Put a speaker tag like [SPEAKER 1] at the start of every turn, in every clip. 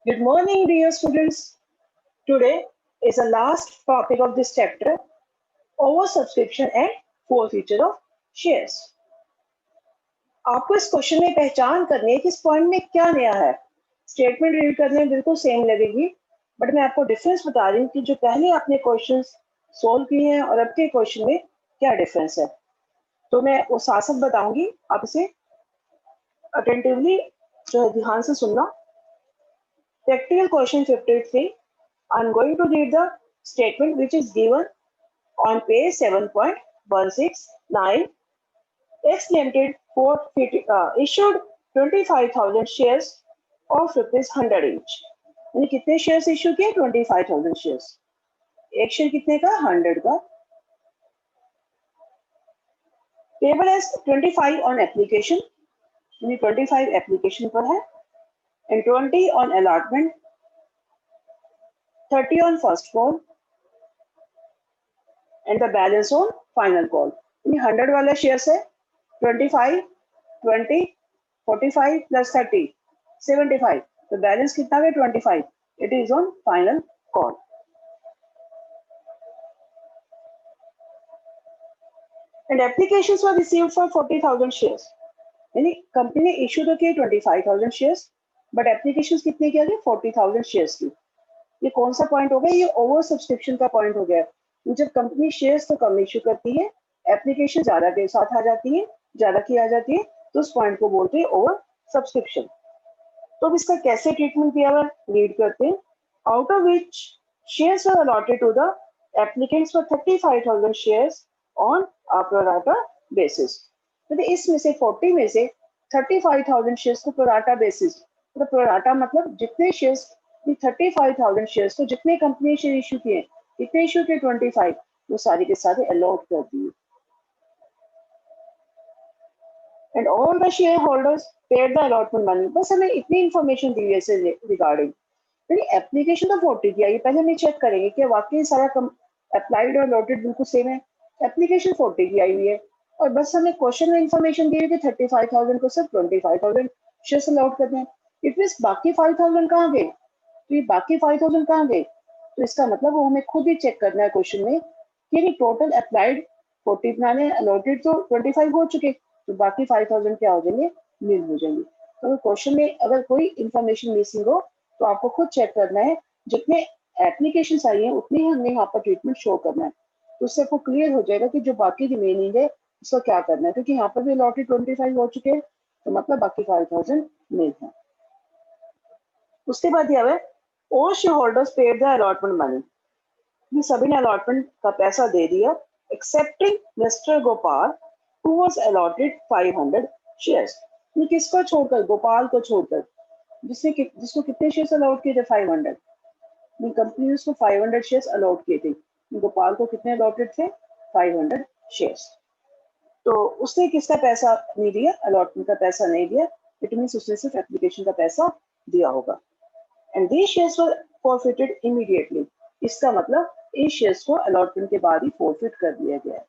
[SPEAKER 1] Good morning, dear students. Today is the last topic of this chapter, oversubscription and forfeiture of shares. आपको इस question में पहचान करनी है कि इस पॉइंट में क्या नया है। स्टेटमेंट रीड करने में बिल्कुल सेम लगेगी, बट मैं आपको डिफरेंस बता रही हूँ कि जो पहले आपने क्वेश्चंस सोल्व किए हैं और अब के क्वेश्चन में क्या डिफरेंस है। तो मैं वो साथ साथ बताऊंगी, आप इसे अटेंटिवली जो है ध्यान से सुनना। Practical question 53. I'm going to read the statement which is given on page 7.169. X Limited issued 25,000 shares of ₹100 each. यानी कितने शेयर्स इशू किए? 25,000 शेयर्स। एक शेयर कितने का? 100 का। पेबल एज 25 ऑन एप्लीकेशन, यानी 25 एप्लीकेशन पर है, and 20 on allotment, 30 on first call and the balance on final call. यानी 100 वाला शेयर्स है, 25, 20, 45 plus 30, 75. तो बैलेंस कितना है? 25. It is on final call. And applications were received for 40,000 shares. यानी कंपनी ने इशू तो किए 25,000 शेयर्स, बट एप्लीकेशंस कितने किया गया? 40,000 शेयर्स की। ये कौन सा पॉइंट हो गया? ये ओवर सब्सक्रिप्शन का पॉइंट हो गया। जब कंपनी शेयर्स तो कम इशू करती है, एप्लीकेशन ज्यादा के साथ आ जाती है, ज्यादा की आ जाती है, तो उस पॉइंट को बोलते हैं ओवर सब्सक्रिप्शन। तो अब इसका कैसे ट्रीटमेंट किया हुआ रीड करते हैं। Out of which shares were allotted to the applicants for 35,000 shares on a pro rata basis. तो इसमें से 40 में से 35,000 शेयर्स को प्रोराटा बेसिस, तो प्रोराटा मतलब जितने शेयर्स 35,000 शेयर्स को जितने कंपनी शेयर इशू किए, कितने इशू किए? 25, वो सारे के सारे अलॉट कर दिए। And all the share holders paid the allotment money. बस हमें इतनी इंफॉर्मेशन दी है इससे रिगार्डिंग। एप्लीकेशन तो 40 की आई, पहले हम चेक करेंगे कि वाकई सारा अप्लाइड और अलॉटेड बिल्कुल सेम है। एप्लीकेशन 40 की आई हुई है और बस हमें क्वेश्चन में इंफॉर्मेशन दी है कि 35,000 को सिर्फ 25,000 शेयर्स अलॉट करते हैं। इट मींस बाकी 5,000 कहाँ गए? तो ये बाकी 5,000 कहाँ गए? तो इसका मतलब वो हमें खुद ही चेक करना है क्वेश्चन में कि टोटल अप्लाइड 40 बनाने, अलॉटेड तो 25 हो चुके, तो बाकी 5,000 क्या हो जाएंगे? मिल हो जाएंगे। तो क्वेश्चन में अगर कोई इंफॉर्मेशन मिसिंग हो तो आपको खुद चेक करना है, जितने एप्लीकेशन आई हैं उतनी ही हमने यहाँ पर ट्रीटमेंट शो करना है। तो उससे आपको क्लियर हो जाएगा कि जो बाकी रिमेनिंग है उसका क्या करना है, क्योंकि यहाँ पर भी अलॉटेड 25 हो चुके हैं, तो मतलब बाकी 5,000 मिल है। उसके बाद यह है all shareholders paid the allotment money. ये सभी ने अलॉटमेंट का पैसा दे दिया, accepting mister Gopal who was allotted 500 shares. ये किसको छोड़कर? गोपाल को छोड़कर, जिसको कितने शेयर्स अलॉट किए थे? 500। कंपनी ने उसको 500 शेयर्स अलॉट किए थे, गोपाल को कितने अलॉटेड थे? 500 शेयर्स। तो उसने किसका पैसा नहीं दिया? अलॉटमेंट का पैसा नहीं दिया। इट मींस उसने सिर्फ एप्लीकेशन का पैसा दिया होगा। And these shares were forfeited immediately. इसका मतलब इन शेयर्स को अलॉटमेंट के बाद ही फॉरफिट कर दिया गया।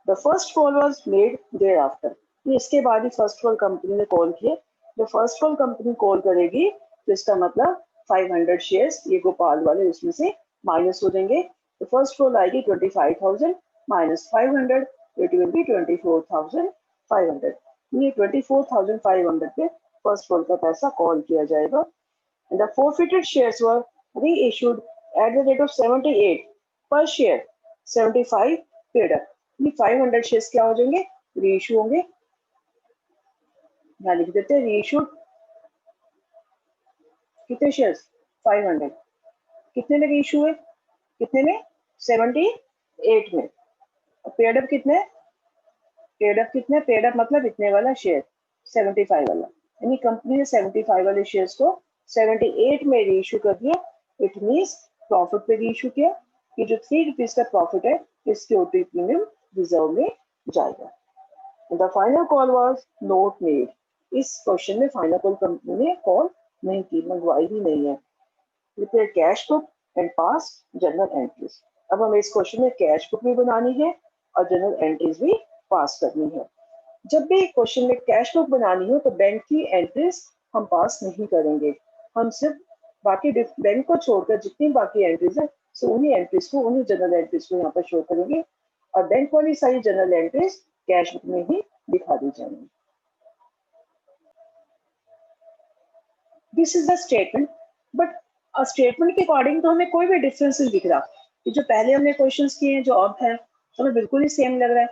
[SPEAKER 1] The first call was made thereafter. इसके बाद ही फर्स्ट कॉल कंपनी ने कॉल किए। जो फर्स्ट कॉल कंपनी कॉल करेगी तो इसका मतलब 500 शेयर्स ये गोपाल वाले उसमें से माइनस हो जाएंगे। तो फर्स्ट कॉल आएगी 25,000 माइनस 500, इट विल बी 24,500। ये 24,500 पे फर्स्ट कॉल का पैसा कॉल किया जाएगा। The forfeited shares were reissued at the rate of 78 per share, 75 paid up। ये 500 शेयर्स क्या हो जाएंगे? रीइश्यू होंगे। यहाँ लिख देते हैं रीइश्यूड कितने शेयर्स? 500। कितने में रीइश्यू हुए? कितने में? 78 में। पेड अप कितने? पेड अप कितने? पेड अप मतलब इतने वाला शेयर, 75 वाला। यानी कंपनी ने 75 वाले शेयर्स को 78 में रीइश्यू कर दिया। इट मींस प्रॉफिट पे रीइश्यू किया कि जो 3 रुपीज का प्रॉफिट है इसके ओटी प्रीमियम रिजर्व में जाएगा। The final call was not made. इस क्वेश्चन में फाइनल कॉल कंपनी ने कॉल नहीं की, मंगवाई ही नहीं है। Prepare cash book and pass general entries. अब हमें इस क्वेश्चन में कैश बुक भी बनानी है और जनरल एंट्रीज भी पास करनी है। जब भी क्वेश्चन में कैश बुक बनानी हो तो बैंक की एंट्रीज हम पास नहीं करेंगे, हम सिर्फ बाकी बैंक को छोड़कर जितनी बाकी एंट्रीज है सो उन्हीं एंट्रीज को, उन्हीं जनरल एंट्रीज को यहाँ पर शो करेंगे और बैंक वाली सारी जनरल एंट्रीज कैश बुक में ही दिखा दी जाएंगी। This is the statement, but statement के अकॉर्डिंग तो हमें कोई भी डिफरेंस नहीं दिख रहा कि जो पहले हमने क्वेश्चंस किए हैं जो अब है हमें बिल्कुल ही सेम लग रहा है।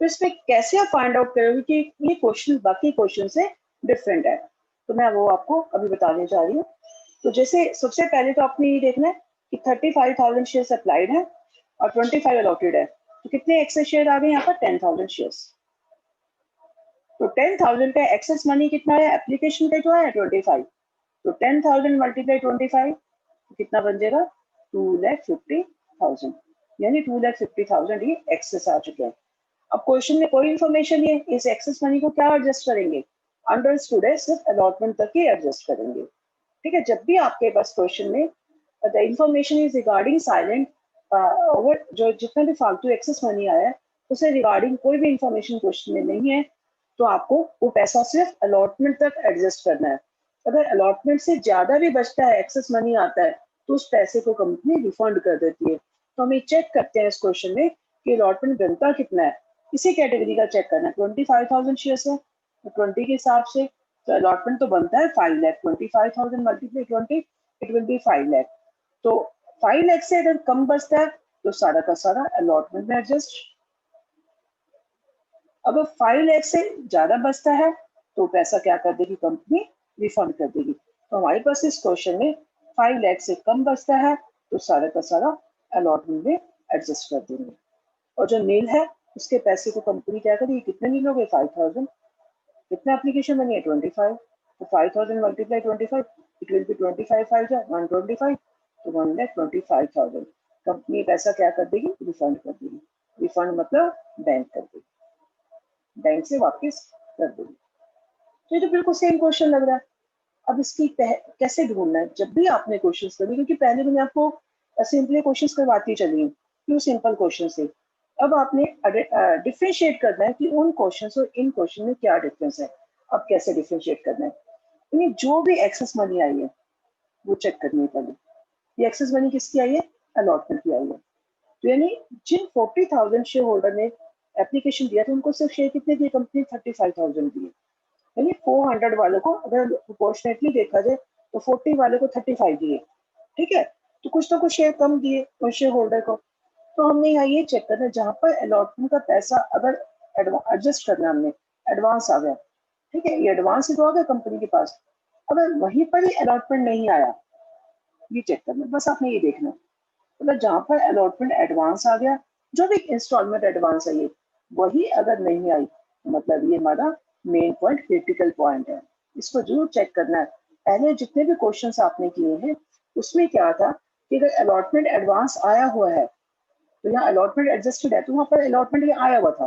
[SPEAKER 1] तो इसमें कैसे आप फाइंड आउट करोगे कि ये क्वेश्चन बाकी क्वेश्चन से डिफरेंट है, तो मैं वो आपको अभी बताने जा रही हूँ। तो जैसे सबसे पहले तो आपने ये देखना है कि 35,000 शेयर अप्लाइड है और 25 अलॉटेड है, तो कितने एक्सेस शेयर आ गए यहाँ पर 10,000 शेयर्स। तो 10,000 का एक्सेस मनी कितना है एप्लीकेशन पे जो है 25, तो 10,000 मल्टीप्लाई 25 कितना बन जाएगा 2,50,000, यानी 2,50,000 ये एक्सेस आ चुके हैं। अब क्वेश्चन में कोई इंफॉर्मेशन नहीं है, इस एक्सेस मनी को क्या एडजस्ट करेंगे, अंडरस्टूड है सिर्फ अलॉटमेंट तक ही एडजस्ट करेंगे। ठीक है, जब भी आपके पास क्वेश्चन में the information is regarding silent, over जो जितना भी फालतू एक्सेस मनी आया है उसे रिगार्डिंग कोई भी इंफॉर्मेशन क्वेश्चन में नहीं है, तो आपको वो पैसा सिर्फ अलॉटमेंट तक एडजस्ट करना है। अगर अलॉटमेंट से ज्यादा भी बचता है, एक्सेस मनी आता है, तो उस पैसे को कंपनी रिफंड कर देती है। तो हम ये चेक करते हैं इस क्वेश्चन में कि अलॉटमेंट बनता कितना है, इसी कैटेगरी का चेक करना है। 25,000 शेयर्स है तो 20 के हिसाब से तो अलॉटमेंट तो बनता है 5 lakh, 25,000 multiply 20 it will be 5 lakh. तो 5 लाख से अगर कम बचता है तो सारा का सारा अलॉटमेंट में एडजस्ट। अब 5 लाख से ज्यादा बचता है तो पैसा क्या कर देगी कंपनी, रिफंड कर देगी। तो हमारे पास इस क्वेश्चन में 5 लाख से कम बचता है तो सारा का सारा अलॉटमेंट में एडजस्ट कर देंगे। और जो नील है उसके पैसे को कंपनी क्या करेगी, कितने नील हो गए 5,000, कितना एप्लीकेशन बनी है 25, तो 5,000 मल्टीप्लाई 25 इट विल बी 25 5 जा 125, तो 1,25,000 कंपनी पैसा क्या कर देगी, रिफंड कर देगी। रिफंड मतलब बैंक कर देगी, बैंक से वापस कर देगी। तो ये तो बिल्कुल सेम क्वेश्चन लग रहा है। अब इसकी कैसे ढूंढना है, जब भी आपने क्वेश्चन करने, क्योंकि पहले मैंने आपको सिंपली क्वेश्चन करवाती चली हूँ क्यों सिंपल क्वेश्चन से। अब आपने डिफ्रेंशिएट करना है कि उन क्वेश्चन और इन क्वेश्चन में क्या डिफरेंस है। अब कैसे डिफ्रेंशिएट करना है, यानी जो भी एक्सेस मनी आई है वो चेक करनी है पहले। ये एक्सेस मनी किसकी आई है, अलॉटमेंट की आई है। तो यानी जिन 40,000 शेयर होल्डर ने एप्लीकेशन दिया था उनको सिर्फ शेयर कितने दिए कंपनी, 35,000 दिए। यानी 400 वालों को अगर प्रोपोर्शनेटली देखा जाए तो 40 वालों को 35 दिए। ठीक है, तो कुछ तो कुछ शेयर कम दिए उन शेयर होल्डर को। तो हमने यहाँ ये चेक करना है जहां पर अलॉटमेंट का पैसा अगर एडजस्ट करना हमने, एडवांस आ गया, ठीक है, ये एडवांस ही तो आ गया कंपनी के पास, अगर वहीं पर ही अलॉटमेंट नहीं आया ये चेक करना, बस आपने ये देखना है। मतलब जहां पर अलॉटमेंट एडवांस आ गया, जो भी इंस्टॉलमेंट एडवांस है ये वही अगर नहीं आई, मतलब ये हमारा मेन पॉइंट, क्रिटिकल पॉइंट है, इसको जरूर चेक करना है। पहले जितने भी क्वेश्चंस आपने किए हैं उसमें क्या था कि अगर अलॉटमेंट एडवांस आया हुआ है तो यहाँ अलॉटमेंट एडजस्टेड है तो वहां पर अलॉटमेंट ये आया हुआ था,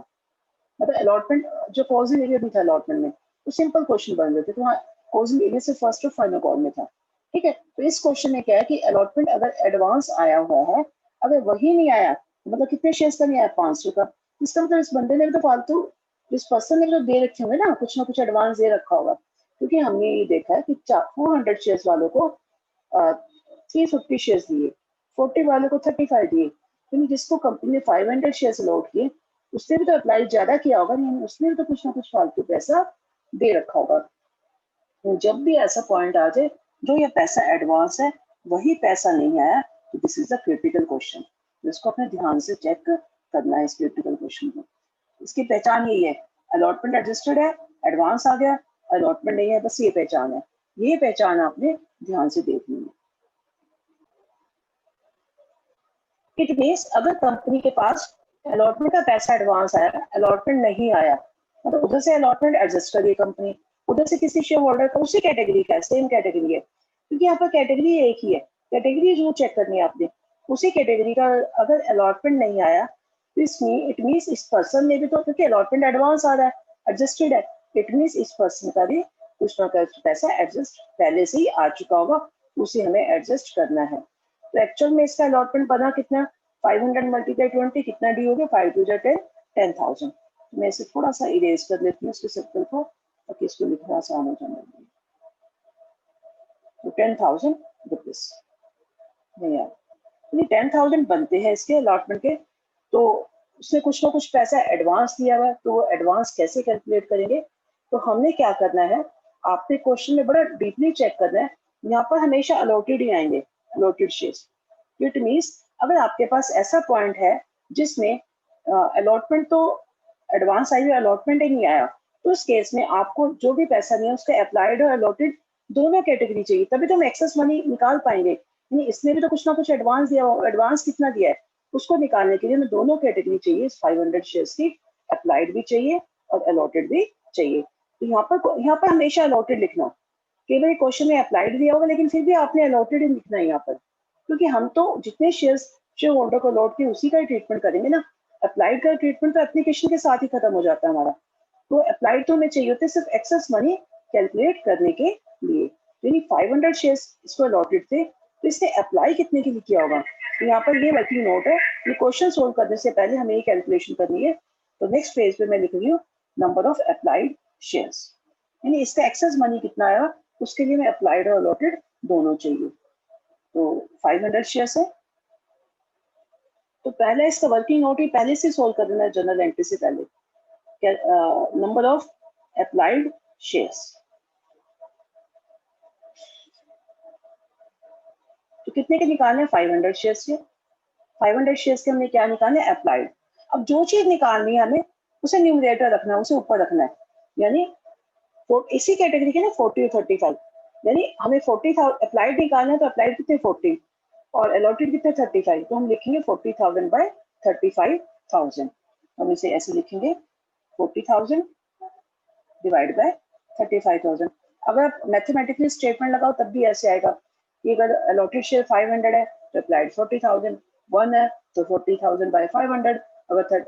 [SPEAKER 1] मतलब अलॉटमेंट जो क्लोजिंग एरिया भी था अलॉटमेंट में, तो सिंपल क्वेश्चन बन रहे थे, तो वहाँ क्लोजिंग एरिया से फर्स्ट और फाइनल कॉल में था। ठीक है, तो इस क्वेश्चन में क्या है कि अलॉटमेंट अगर एडवांस आया हुआ है, अगर वही नहीं आया मतलब कितने शेयर्स का नहीं आया 500 का, इसका मतलब इस बंदे ने भी तो फालतू, इस पर्सन ने भी तो दे रखे होंगे ना कुछ एडवांस दे रखा होगा। क्योंकि हमने ये देखा है कि 400 शेयर्स वालों को 350 शेयर्स दिए, 40 वालों को 35 दिए, यानी जिसको कंपनी ने 500 शेयर्स अलॉट किए उसने भी तो अप्लाई ज्यादा किया होगा, यानी उसने भी तो कुछ ना कुछ फालतू पैसा दे रखा होगा। तो जब भी ऐसा पॉइंट आ जाए जो ये पैसा एडवांस है वही पैसा नहीं आया, तो this is a critical question, इसको अपने ध्यान से चेक करना है इस क्रिटिकल क्वेश्चन को। इसकी पहचान यही है, अलॉटमेंट एडजस्टेड है, एडवांस आ गया, अलॉटमेंट नहीं है, बस ये पहचान है, ये पहचान आपने ध्यान से देखनी है। इट मीन्स अगर कंपनी के पास अलॉटमेंट का पैसा एडवांस आया, अलॉटमेंट नहीं आया, मतलब उधर से अलॉटमेंट एडजस्ट करिए कंपनी, उधर से किसी शेयर होल्डर का उसी कैटेगरी का है, सेम कैटेगरी है, क्योंकि यहाँ पर कैटेगरी एक ही है, कैटेगरी जो चेक करनी है आपने, उसी कैटेगरी का अगर अलॉटमेंट नहीं आया तो इसमें इट मीन्स इस पर्सन ने भी तो, क्योंकि अलॉटमेंट एडवांस आ रहा है, एडजस्टेड है, इट मीन्स इस पर्सन का भी कुछ ना कुछ पैसा एडजस्ट पहले से ही आ चुका होगा, उसे हमें एडजस्ट करना है। तो एक्चुअल में इसका अलॉटमेंट बना कितना, 500 मल्टीप्लाई 20 कितना डी हो गया, 5 2 10, 10,000। मैं इसे थोड़ा सा इरेज कर लेती हूँ इसके सर्कल को, ताकि इसको लिखना आसान हो जाए। तो 10,000 रुपीज नहीं यार, 10,000 बनते हैं इसके अलॉटमेंट के, तो उसने कुछ ना कुछ पैसा एडवांस दिया हुआ है, तो वो एडवांस कैसे कैलकुलेट करेंगे? तो हमने क्या करना है, आपने क्वेश्चन में बड़ा डीपली चेक करना है। यहाँ पर हमेशा अलॉटेड ही आएंगे, अलॉटेड शेयर्स। इट मीन्स अगर आपके पास ऐसा पॉइंट है जिसमें अलॉटमेंट तो एडवांस आई हुई, अलॉटमेंट ही नहीं आया, तो उस केस में आपको जो भी पैसा नहीं है उसका अप्लाइड और अलॉटेड दोनों कैटेगरी चाहिए, तभी तो हम एक्सेस मनी निकाल पाएंगे। यानी इसने भी तो कुछ ना कुछ एडवांस दिया हो, एडवांस कितना दिया है उसको निकालने के लिए हमें दोनों कैटेगरी चाहिए, 500 शेयर्स की अप्लाइड भी चाहिए और अलॉटेड भी चाहिए। तो यहाँ पर हमेशा अलॉटेड लिखना, केवल क्वेश्चन में अप्लाइड दिया होगा लेकिन फिर भी आपने अलॉटेड ही लिखना है यहाँ पर, क्योंकि हम तो जितने शेयर्स शेयर होल्डर को अलॉट किए उसी का ही ट्रीटमेंट करेंगे ना। अप्लाइड का ट्रीटमेंट तो एप्लीकेशन के साथ ही खत्म हो जाता है हमारा। तो अप्लाइड तो हमें चाहिए होते सिर्फ एक्सेस मनी कैलकुलेट करने के लिए। यानी 500 शेयर्स इसको अलॉटेड थे, तो इसने अप्लाई कितने के लिए किया होगा? तो यहाँ पर ये वर्किंग नोट है, ये क्वेश्चन सोल्व करने से पहले हमें ये कैलकुलेशन करनी है। तो नेक्स्ट पेज पे मैं लिख रही हूँ नंबर ऑफ अप्लाइड शेयर्स, यानी इसका एक्सेस मनी कितना आया उसके लिए मैं अप्लाइड और अलॉटेड दोनों चाहिए। तो 500 शेयर्स है, तो पहले इसका वर्किंग नोट ही पहले से सोल्व कर देना है जनरल एंट्री से पहले। नंबर ऑफ अप्लाइड शेयर्स, तो कितने के निकालने हैं? 500 शेयर्स के। 500 शेयर्स के हमने क्या निकालने? अप्लाइड। अब जो चीज निकालनी है हमें उसे न्यूमरेटर रखना है, उसे ऊपर रखना है। यानी इसी कैटेगरी के ना 40 और 35, यानी हमें 40,000 अप्लाइड निकालना है, तो अप्लाइड कितने 40 और अलॉटेड कितने 35, तो हम लिखेंगे 40,000 बाय 35,000। हम इसे ऐसे लिखेंगे 40,000 डिवाइड बाय 35,000। अगर आप मैथमेटिकली स्टेटमेंट लगाओ तब भी ऐसे आएगा कि अगर अलॉटेड शेयर 500 है तो अप्लाइड 40,000, 1 है तो 40,000 बाय 500, अगर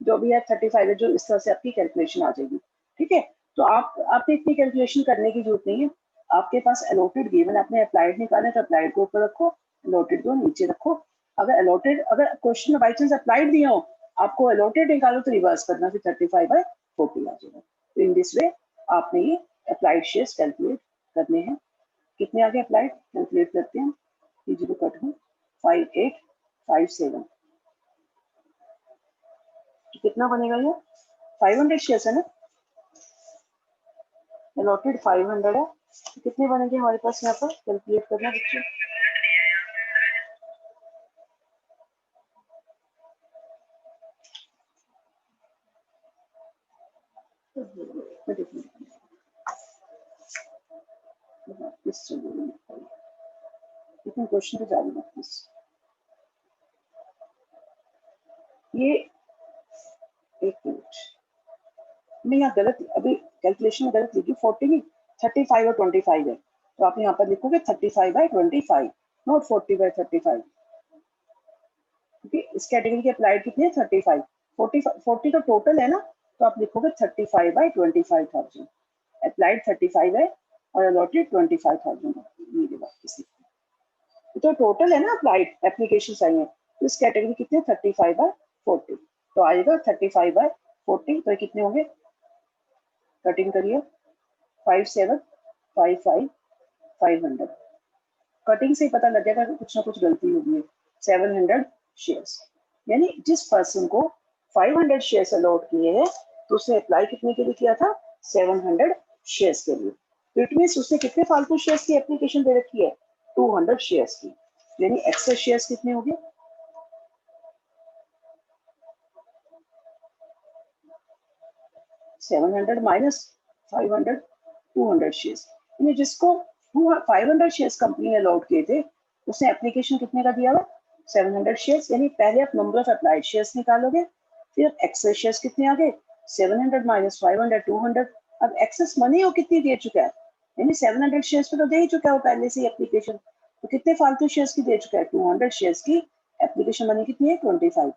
[SPEAKER 1] जो भी है 35 है, जो इस तरह से आपकी कैलकुलेशन आ जाएगी। ठीक है, तो आपने इतनी कैलकुलेशन करने की जरूरत नहीं है। आपके पास अलॉटेड गिवन, आपने अप्लाइड निकाले तो अप्लाइड को ऊपर रखो, अलॉटेड को नीचे रखो। अगर क्वेश्चन में बाई चांस अप्लाइड दिया हो, आपको अलॉटेड निकालो तो रिवर्स करना, फिर 35 बाय 40 आ जाएगा। तो इन दिस वे आपने ये अप्लाइड शेयर्स कैलकुलेट करने हैं। कितने आगे अप्लाइड कैलकुलेट करते हैं, जीरो कट में 5857, तो कितना बनेगा ये? 500 शेयर्स है ना, अलॉटेड 500 है, तो कितने बनेंगे हमारे पास यहाँ पर कैलकुलेट करना बच्चे? क्वेश्चन पे जारी रखते, ये एक मिनट मैं यहाँ गलत, अभी कैलकुलेशन में गलत लिखी, 40 नहीं 35 और 25 है, तो आप यहाँ पर लिखोगे 35 बाय 25, नॉट 40 बाय 35, क्योंकि इस कैटेगरी के अप्लाइड कितने हैं 35, 40 तो टोटल है ना, तो आप लिखोगे 35 बाय 25,000। अप्लाइड 35 है और अलॉटेड 25,000 है। तो टोटल है ना अप्लाइड एप्लीकेशन आई है, तो इस कैटेगरी कितने 35 बाय 40, तो आएगा 35 बाय 40, तो कितने होंगे? कटिंग करिए 5755 500, कटिंग से ही पता लग जाएगा कि कुछ ना कुछ गलती होगी है। 700 शेयर्स, यानी जिस पर्सन को 500 शेयर्स अलॉट किए हैं तो उसने अप्लाई कितने के लिए किया था? 700 शेयर्स के लिए। तो इट मीन्स उसने कितने फालतू शेयर्स की एप्लीकेशन दे रखी है? 200 शेयर्स की, यानी एक्सेस शेयर्स कितने हो गए? 700 माइनस 500, 200 शेयर्स। यानी जिसको 500 शेयर्स कंपनी ने अलॉट किए थे उसने एप्लीकेशन कितने का दिया हुआ? 700 शेयर्स। यानी पहले आप नंबर ऑफ अप्लाइड शेयर्स निकालोगे, फिर एक्सेस शेयर्स कितने आ गए? 700 माइनस 500, 200। अब एक्सेस मनी वो कितनी दे चुका है? यानी 700 शेयर्स पे तो दे ही चुका है वो पहले से ही एप्लीकेशन, तो कितने फालतू शेयर्स की दे चुका है? 200 शेयर्स की एप्लीकेशन मनी कितनी है? 25।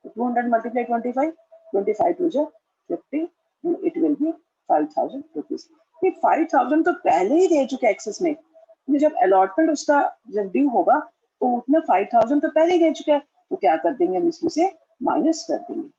[SPEAKER 1] 200 multiply 25, 25 to the 50, it will be 5,000 rupees। ये 5,000 तो पहले ही दे चुके एक्सेस में, जब अलॉटमेंट उसका जब ड्यू होगा तो उसने 5,000 तो पहले ही दे चुका है, तो क्या कर देंगे हम इसमें से माइनस कर देंगे।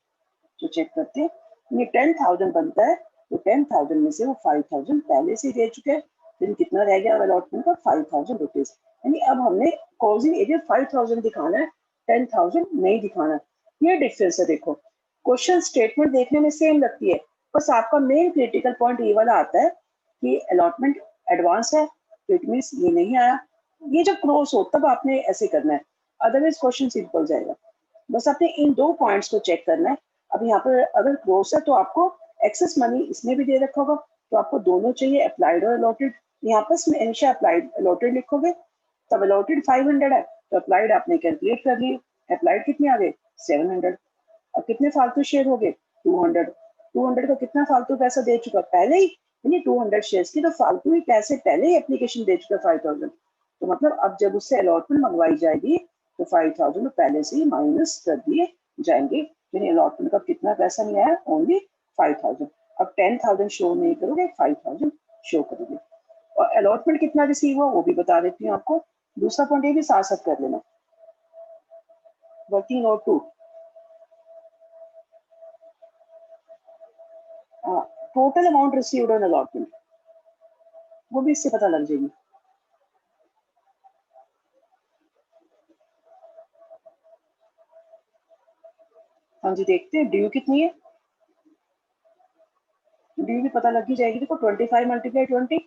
[SPEAKER 1] तो चेक करते हैं, ये 10,000 बनता है तो 10,000 में से वो 5,000 पहले से दे चुके हैं, फिर कितना रह गया अलॉटमेंट का 5,000 रुपीज। यानी अब हमने क्लोजिंग एरिया 5,000 दिखाना है, 10,000 नहीं दिखाना। ये डिफरेंस है। देखो क्वेश्चन स्टेटमेंट देखने में सेम लगती है, बस आपका मेन क्रिटिकल पॉइंट ये वाला आता है कि अलॉटमेंट एडवांस है, तो इट मीन्स ये नहीं आया। ये जब क्रॉस हो तब आपने ऐसे करना है, अदरवाइज क्वेश्चन सिंपल जाएगा। बस आपने इन दो पॉइंट्स को चेक करना है। अब यहाँ पर अगर क्रॉस है तो आपको एक्सेस मनी इसमें भी दे रखा होगा, तो आपको दोनों चाहिए, अप्लाइड और अलॉटेड। यहाँ पर हमेशा अप्लाइड अलॉटेड लिखोगे, तब अलॉटेड 500 है तो अप्लाइड आपने कैलकुलेट कर लिए, अप्लाइड कितने आ गए 700। अब कितने फालतू शेयर हो गए 200। 200 का कितना फालतू पैसा दे चुका पहले ही, यानी 200 शेयर्स की तो फालतू ही पैसे पहले ही एप्लीकेशन दे चुका 5,000। तो मतलब अब जब उससे अलॉटमेंट मंगवाई जाएगी तो 5,000 पहले से ही माइनस कर दिए जाएंगे, यानी अलॉटमेंट का कितना पैसा नहीं आया, ओनली 5,000। अब 10,000 शो नहीं करोगे, 5,000 शो करोगे। और अलॉटमेंट कितना रिसीव हुआ वो भी बता देती हूँ आपको। दूसरा पॉइंट ये भी साथ साथ कर लेना, working note 2, total amount received on allotment, वो भी इससे पता लग जाएगी। हाँ जी देखते हैं ड्यू कितनी है, ड्यू भी पता लग ही जाएगी। देखो 25 मल्टीप्लाई 20,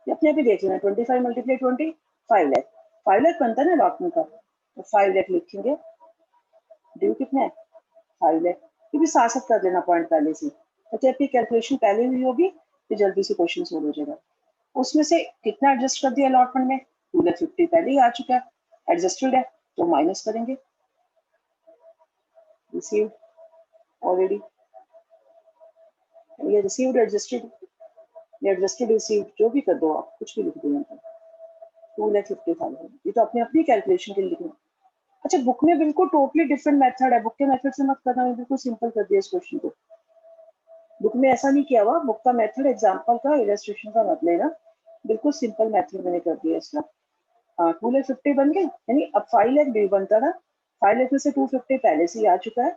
[SPEAKER 1] अपने भी देख लेना, 25 मल्टीप्लाई 20 5 लाख, 5 लाख बनता है ना अलॉटमेंट का, तो 5 लाख लिखेंगे। ड्यू कितना है 5 लाख, ये भी साथ साथ कर लेना पॉइंट पहले से। अच्छा आपकी कैलकुलेशन पहले हुई होगी तो जल्दी से क्वेश्चन सोल्व हो जाएगा। उसमें से कितना एडजस्ट कर दिया अलॉटमेंट में, 2,50,000 पहले ही आ चुका है, एडजस्टेड है तो माइनस करेंगे, रिसीव्ड ऑलरेडी, ये रिसीव्ड एडजस्टेड, ये एडजस्टेड रिसीव्ड जो भी कर दो आप, कुछ भी लिख दो यहाँ पर 2,50,000, ये तो अपने अपनी कैलकुलेशन के लिए लिखना। अच्छा बुक में बिल्कुल टोटली डिफरेंट मेथड है, बुक के मेथड से मत करना, मैं बिल्कुल सिंपल कर दिया इस क्वेश्चन को। बुक में ऐसा नहीं किया हुआ, बुक का मेथड एग्जांपल का इलस्ट्रेशन का मत लेना, बिल्कुल सिंपल मेथड मैंने कर दिया इसका। 2,50,000 बन गए, यानी अब 5 लाख ड्यू बनता था, 5 लाख में से 250 पहले से ही आ चुका है,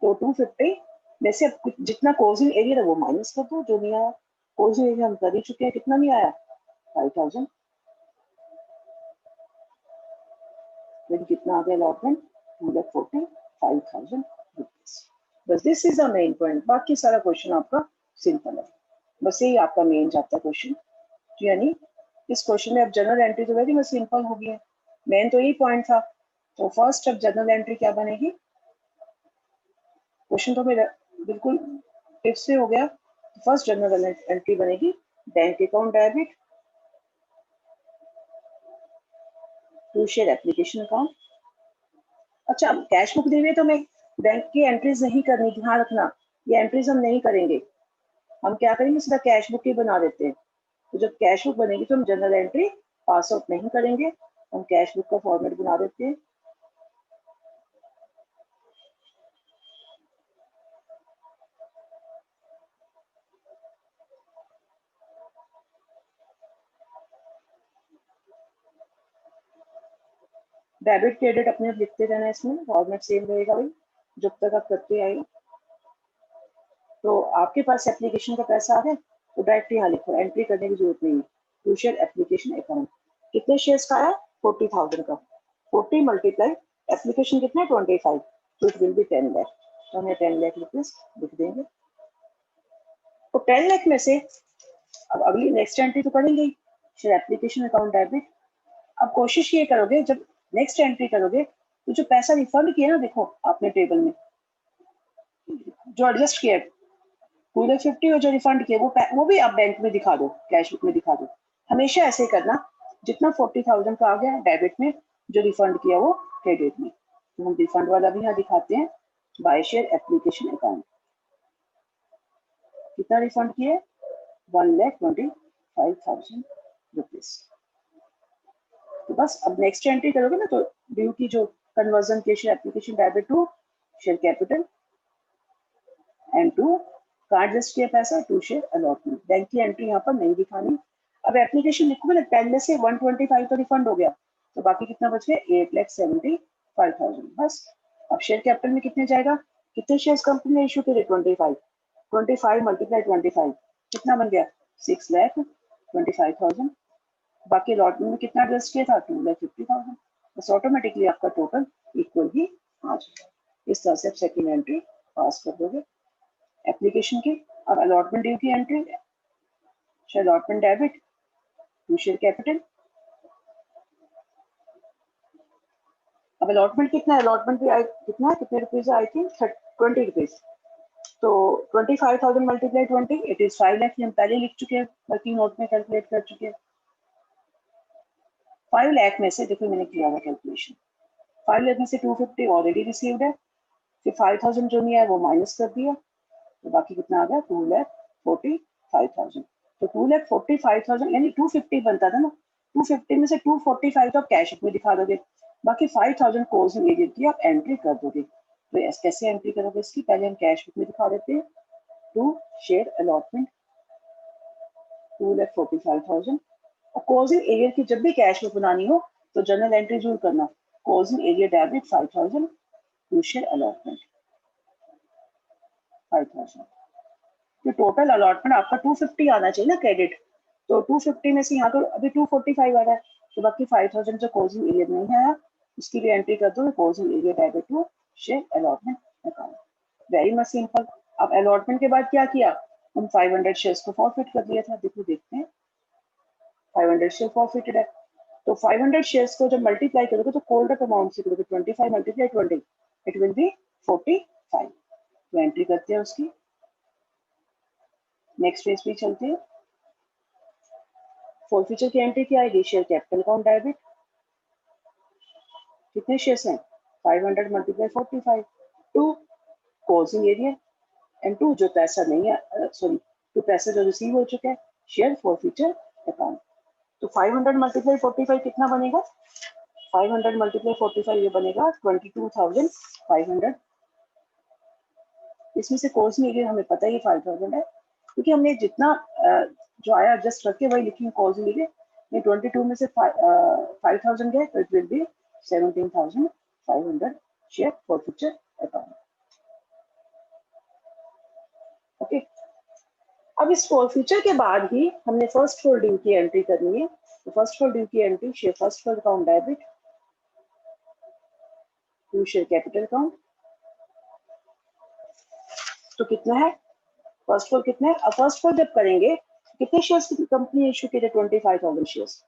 [SPEAKER 1] तो 250 में से अब जितना क्लोजिंग एरिया था वो माइनस कर दो, जो नहीं आया क्लोजिंग एरिया हम कर ही चुके हैं, कितना नहीं आया 5,000, फिर कितना आ गया अलॉटमेंट 2,45,000 रुपीज। बस this is the main point, बाकी सारा क्वेश्चन आपका सिंपल है, बस यही आपका मेन जाता है क्वेश्चन। यानी इस क्वेश्चन में अब जनरल एंट्री तो वेरी मच सिंपल हो गई है, मेन तो यही पॉइंट था। तो फर्स्ट अब जनरल एंट्री क्या बनेगी, क्वेश्चन तो मेरा बिल्कुल फिक्स से हो गया। फर्स्ट जनरल एंट्री बनेगी bank account debit to share application account. अच्छा अब कैश बुक दी हुई है तो मैं बैंक की एंट्रीज नहीं करनी, ध्यान रखना ये एंट्रीज हम नहीं करेंगे, हम क्या करेंगे सीधा कैश बुक ही बना देते हैं। तो जब कैश बुक बनेगी तो हम जनरल एंट्री पास आउट नहीं करेंगे, हम कैश बुक का फॉर्मेट बना देते हैं। डेबिट क्रेडिट अपने आप लिखते रहना, इसमें फॉर्मेट सेम रहेगा भाई जब तक आप करते आए। तो आपके पास एप्लीकेशन का पैसा आ गया तो डायरेक्ट यहाँ लिखो, एंट्री करने की जरूरत नहीं है, टू शेयर एप्लीकेशन अकाउंट। कितने शेयर्स का आया 40,000 का, 40 मल्टीप्लाई एप्लीकेशन कितना 25, तो इट विल बी 10 लाख, तो हमें 10 लाख रुपीज लिख देंगे। तो 10 लाख में से अब अगली नेक्स्ट एंट्री तो करेंगे शेयर एप्लीकेशन अकाउंट डेबिट। अब कोशिश ये करोगे जब नेक्स्ट एंट्री करोगे तो जो पैसा रिफंड किया ना, देखो आपने टेबल में जो एडजस्ट किया 2,50,000 और जो रिफंड किया वो भी आप बैंक में दिखा दो, कैश बुक में दिखा दो। हमेशा ऐसे करना, जितना 40,000 का आ गया डेबिट में, जो रिफंड किया वो क्रेडिट में, तो हम रिफंड वाला भी यहाँ दिखाते हैं, बाय शेयर एप्लीकेशन अकाउंट। कितना रिफंड किया 1,25,000 रुपीज। तो बस अब नेक्स्ट एंट्री करोगे ना तो ड्यू की जो कन्वर्जन के share application debit to share capital and to card adjust किया पैसा टू शेयर अलॉटमेंट, बैंक की एंट्री यहाँ पर नहीं दिखानी। अब एप्लीकेशन लिखोगे ना 10 में से 125 तो रिफंड हो गया, तो बाकी कितना बच गया 8,75,000 बस। अब शेयर कैपिटल में कितने जाएगा कितने शेयर्स कंपनी ने इशू किए? 25। 25 मल्टीप्लाई 25 कितना बन गया? 6,25,000। बाकी अलॉटमेंट में कितना एडजस्ट किया था? 2,50,000। बस ऑटोमेटिकली आपका टोटल इक्वल ही आ जाएगा। इस तरह से आप सेकेंड एंट्री पास कर दोगे एप्लीकेशन की। अब अलॉटमेंट ड्यू की entry, allotment debit to share capital. अब अलॉटमेंट कितना है? अलॉटमेंट भी कितना है? कितने रुपीज आई थिंक 20 रुपीज। तो 25,000 मल्टीप्लाई 20 इट इज 5 लाख। हम पहले लिख चुके हैं, वर्किंग नोट में कैलकुलेट कर चुके हैं। 5 लाख में से देखो मैंने किया हुआ कैलकुलेशन, 5 लाख में से 250 ऑलरेडी रिसीव्ड है, फिर 5,000 जो नहीं है वो माइनस कर दिया, तो बाकी कितना आ गया? 2,45,000। तो 2,45,000 यानी 250 बनता था ना, 250 में से 245 तो आप कैश में दिखा दोगे, बाकी 5,000 क्लोजिंग एरिया की आप एंट्री कर दोगे। तो कैसे एंट्री करोगे इसकी? पहले हम कैश में दिखा देते हैं। To share allotment 2,45,000। और क्लोजिंग एरिया की जब भी कैश में बनानी हो तो जनरल एंट्री जरूर करना, closing area debit 5,000 to share allotment 5,000। तो टोटल अलॉटमेंट आपका 250 आना चाहिए ना क्रेडिट, तो 250 में से यहाँ तो अभी 245 आ रहा है, तो बाकी 5,000 जो क्लोजिंग एरिया में नहीं आया उसकी भी एंट्री कर दो, closing area debit to share allotment account. Very much simple. अब अलॉटमेंट के बाद क्या किया? हम 500 शेयर्स को फॉरफिट कर दिया था। देखो देखते हैं, 500 शेयर फॉरफिटेड है। तो 500 शेयर्स को जब मल्टीप्लाई करोगे तो कोल्ड अप अमाउंट से करोगे, 25 मल्टीप्लाई 20 इट विल बी 45। तो एंट्री करते हैं उसकी। नेक्स्ट पेज पे चलते हैं। फॉरफिचर की एंट्री क्या आएगी? Share capital account debit. कितने शेयर्स हैं? 500 multiply 45 to closing area and to जो पैसा नहीं है, सॉरी टू पैसा जो रिसीव हो चुका है, शेयर फॉरफिचर अकाउंट। तो 500 मल्टीप्लाई 45 कितना बनेगा? 500 मल्टीप्लाई 45 ये बनेगा 22,500। इसमें से क्लोजिंग एरिया हमें पता है 5,000 है, क्योंकि हमने जितना जो आया एडजस्ट करके वही लिखी क्लोजिंग एरिया। ये 22 में से 5,000 गए तो it will be 17,500 share forfeiture account. Okay, अब इस फॉरफिचर के बाद ही हमने फर्स्ट होल्डिंग की एंट्री करनी है। तो फर्स्ट होल्डिंग की entry share first hold account debit to share capital account. तो कितना है फर्स्ट होल्ड? कितना है? अब फर्स्ट होल्ड जब करेंगे कितने शेयर्स की कंपनी इशू किए थे? 25,000 शेयर्स।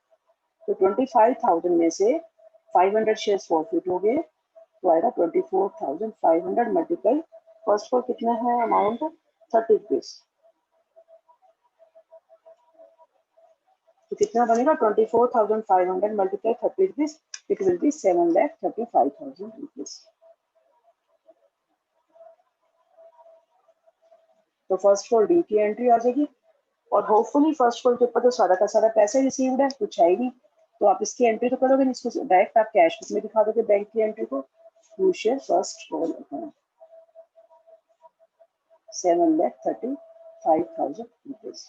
[SPEAKER 1] तो 25,000 में से 500 शेयर्स फॉरफिट हो गए, तो आएगा 24,500 मल्टीप्लाई फर्स्ट होल्ड कितना है अमाउंट? 30 रुपीज। तो कितना बनेगा? 24,500 multiply 30 rupees it will be 7,35,000 rupees. तो फर्स्ट होल्ड डी की एंट्री आ जाएगी, और होपफुली फर्स्ट होल्ड के ऊपर तो सारा का सारा पैसा रिसीव्ड है, कुछ है ही नहीं, तो आप इसकी एंट्री तो करोगे नहीं, इसको डायरेक्ट आप कैश बुक में दिखा दोगे बैंक की एंट्री को। To share first hold account 7,35,000 rupees.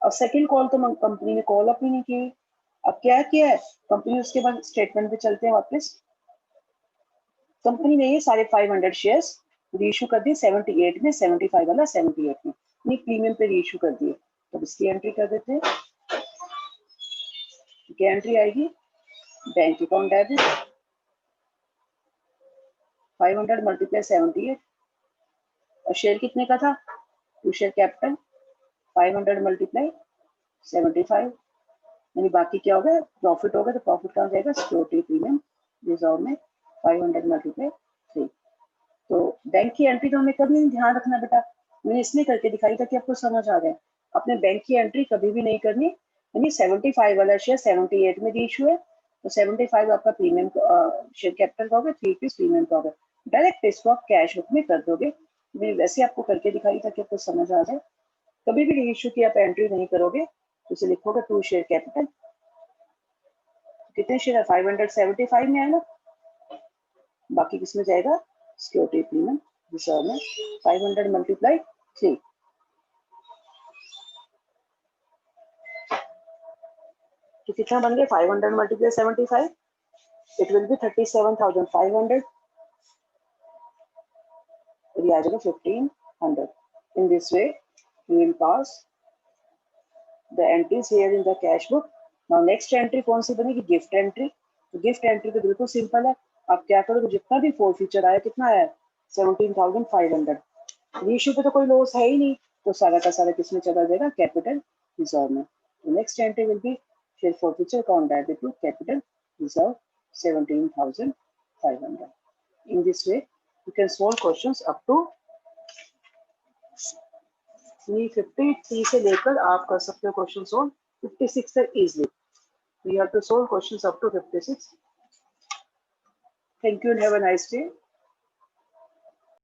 [SPEAKER 1] अब सेकेंड कॉल तो कंपनी ने कॉल अप ही नहीं की। अब क्या किया है कंपनी? उसके बाद स्टेटमेंट पे चलते हैं वापस। कंपनी ने ये सारे 500 शेयर्स रीइशू कर दिए 78 में, 75 वाला 78 में, ये प्रीमियम पे रीइशू कर दिए। तो इसकी एंट्री कर देते हैं। क्या एंट्री आएगी? बैंक अकाउंट डेबिट 500 मल्टीप्लाई 78, और शेयर कितने का था? टू शेयर कैपिटल 500 मल्टीप्लाई 75, यानी बाकी क्या हो गया? प्रॉफिट हो गया। तो प्रॉफिट कहाँ जाएगा? सिक्योरिटी प्रीमियम रिजर्व में 500 मल्टीप्लाई 3। तो बैंक की एंट्री तो हमें कभी नहीं ध्यान रखना बेटा, मैंने इसलिए करके दिखाई था कि आपको समझ आ जाए। अपने बैंक की एंट्री कभी भी नहीं करनी, यानी 75 वाला शेयर 78 में इशू है, तो 75 आपका प्रीमियम शेयर कैपिटल का होगा, 3 रुपीज प्रीमियम का होगा। डायरेक्ट इसको आप कैश बुक में कर दोगे। मैं वैसे आपको करके दिखाई था कि आपको समझ आ जाए। कभी भी रीइशू की आप एंट्री नहीं करोगे तो इसे लिखोगे टू शेयर कैपिटल। कितने शेयर है? 575 में है ना, बाकी किसमें जाएगा? सिक्योरिटी प्रीमियम रिजर्व में 500 मल्टीप्लाई 3। तो कितना बन गया? 500 मल्टीप्लाई 75 इट विल बी 37,500 तो ये आ जाएगा 1500. In this way you will pass the entries here in the cash book. Now next entry कौन सी बनेगी? Gift entry. तो गिफ्ट एंट्री तो बिल्कुल सिंपल है. आप क्या करोगे, जितना भी फोरफीचर आया कितना आया 17,500. रीइश्यू पे तो कोई लॉस है ही नहीं, तो सारा का सारा किसमें चला जाएगा? कैपिटल रिजर्व में. तो next entry will be share forfeiture account debit to capital reserve 17,500. In this way you can solve questions up to 353 से लेकर आप कर सकते हो क्वेश्चन सोल्व 56 तक easily. We have to solve questions up to 56. Thank you and have a nice day.